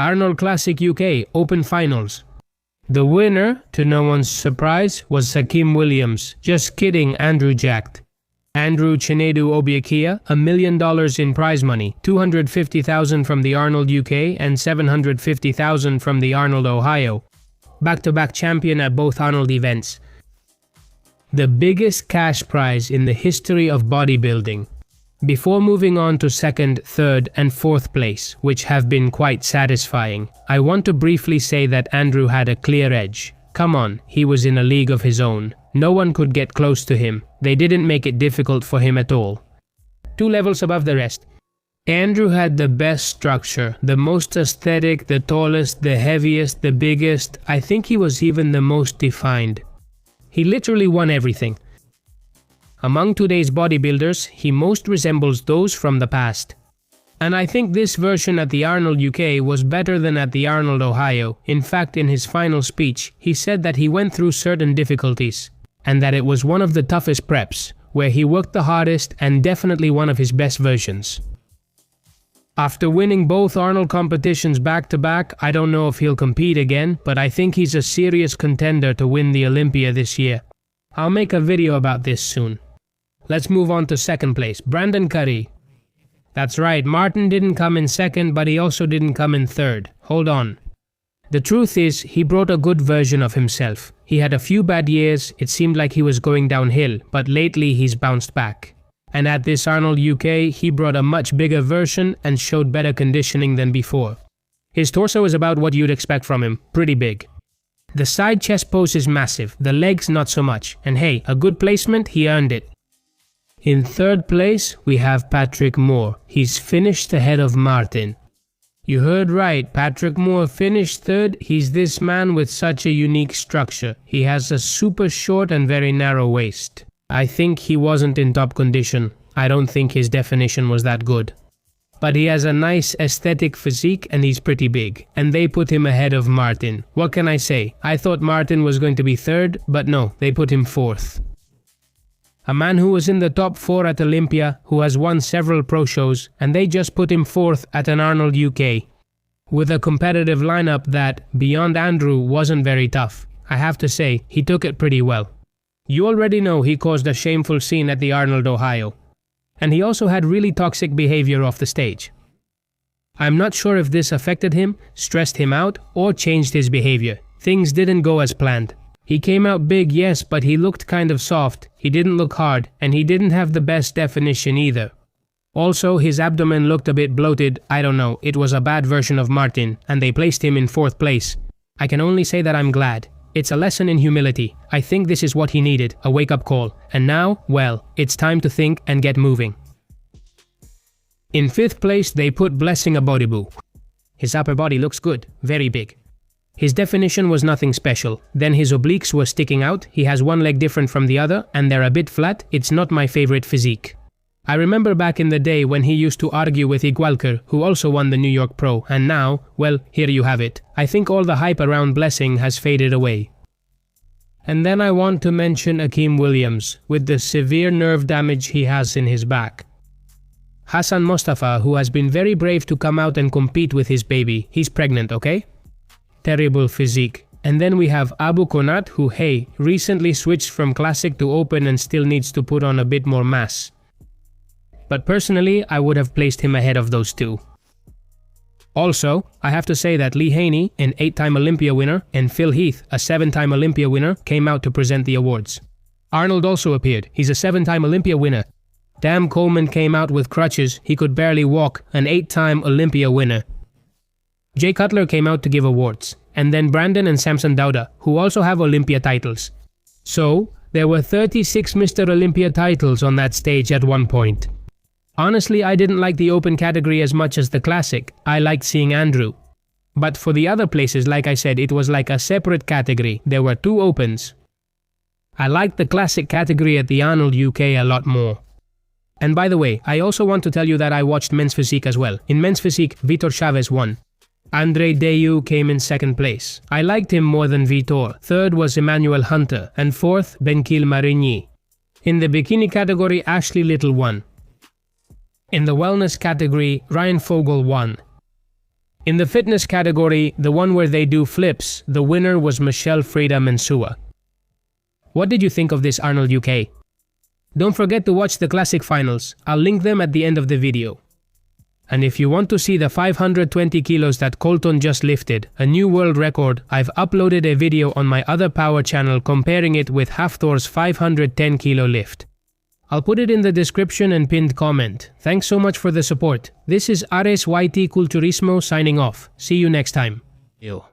Arnold Classic UK Open Finals. The winner, to no one's surprise, was Hakeem Williams. Just kidding, Andrew jacked. Andrew Chinedu Obiakia, $1 million in prize money, $250,000 from the Arnold UK and $750,000 from the Arnold Ohio. Back-to-back champion at both Arnold events. The biggest cash prize in the history of bodybuilding. Before moving on to second, third and fourth place, which have been quite satisfying, I want to briefly say that Andrew had a clear edge. Come on, he was in a league of his own. No one could get close to him. They didn't make it difficult for him at all. 2 levels above the rest. Andrew had the best structure, the most aesthetic, the tallest, the heaviest, the biggest. I think he was even the most defined. He literally won everything. Among today's bodybuilders, he most resembles those from the past. And I think this version at the Arnold UK was better than at the Arnold Ohio. In fact, in his final speech, he said that he went through certain difficulties, and that it was one of the toughest preps, where he worked the hardest and definitely one of his best versions. After winning both Arnold competitions back-to-back, I don't know if he'll compete again, but I think he's a serious contender to win the Olympia this year. I'll make a video about this soon. Let's move on to second place, Brandon Curry. That's right, Martin didn't come in second, but he also didn't come in third. Hold on. The truth is, he brought a good version of himself. He had a few bad years, it seemed like he was going downhill, but lately he's bounced back. And at this Arnold UK, he brought a much bigger version and showed better conditioning than before. His torso is about what you'd expect from him, pretty big. The side chest pose is massive, the legs not so much, and hey, a good placement, he earned it. In third place, we have Patrick Moore. He's finished ahead of Martin. You heard right, Patrick Moore finished third. He's this man with such a unique structure. He has a super short and very narrow waist. I think he wasn't in top condition. I don't think his definition was that good. But he has a nice aesthetic physique and he's pretty big. And they put him ahead of Martin. What can I say? I thought Martin was going to be third, but no, they put him fourth. A man who was in the top 4 at Olympia, who has won several pro shows, and they just put him fourth at an Arnold UK. With a competitive lineup that, beyond Andrew, wasn't very tough. I have to say, he took it pretty well. You already know he caused a shameful scene at the Arnold Ohio. And he also had really toxic behavior off the stage. I'm not sure if this affected him, stressed him out, or changed his behavior. Things didn't go as planned. He came out big, yes, but he looked kind of soft, he didn't look hard, and he didn't have the best definition either. Also, his abdomen looked a bit bloated, I don't know, it was a bad version of Martin, and they placed him in fourth place. I can only say that I'm glad. It's a lesson in humility. I think this is what he needed, a wake-up call. And now, well, it's time to think and get moving. In fifth place, they put Blessing Abodibu. His upper body looks good, very big. His definition was nothing special. Then his obliques were sticking out, he has one leg different from the other, and they're a bit flat. It's not my favorite physique. I remember back in the day when he used to argue with Igualker, who also won the New York Pro, and now, well, here you have it. I think all the hype around Blessing has faded away. And then I want to mention Hakeem Williams, with the severe nerve damage he has in his back. Hassan Mostafa, who has been very brave to come out and compete with his baby. He's pregnant, okay? Terrible physique. And then we have Abu Konat, who, hey, recently switched from classic to open and still needs to put on a bit more mass. But personally, I would have placed him ahead of those two. Also, I have to say that Lee Haney, an 8-time Olympia winner, and Phil Heath, a 7-time Olympia winner, came out to present the awards. Arnold also appeared. He's a 7-time Olympia winner. Dan Coleman came out with crutches. He could barely walk, an 8-time Olympia winner. Jay Cutler came out to give awards, and then Brandon and Samson Dauda, who also have Olympia titles. So, there were 36 Mr. Olympia titles on that stage at one point. Honestly, I didn't like the open category as much as the classic. I liked seeing Andrew. But for the other places, like I said, it was like a separate category. There were 2 opens. I liked the classic category at the Arnold UK a lot more. And by the way, I also want to tell you that I watched men's physique as well. In men's physique, Vitor Chavez won. Andre Deyu came in second place. I liked him more than Vitor. Third was Emmanuel Hunter, and fourth, Benkil Marigny. In the bikini category, Ashley Little won. In the wellness category, Ryan Fogel won. In the fitness category, the one where they do flips, the winner was Michelle Frida Mensua. What did you think of this Arnold UK? Don't forget to watch the classic finals. I'll link them at the end of the video. And if you want to see the 520 kilos that Colton just lifted, a new world record, I've uploaded a video on my other power channel comparing it with Hafthor's 510 kilo lift. I'll put it in the description and pinned comment. Thanks so much for the support. This is Ares YT Culturismo signing off. See you next time. Yo.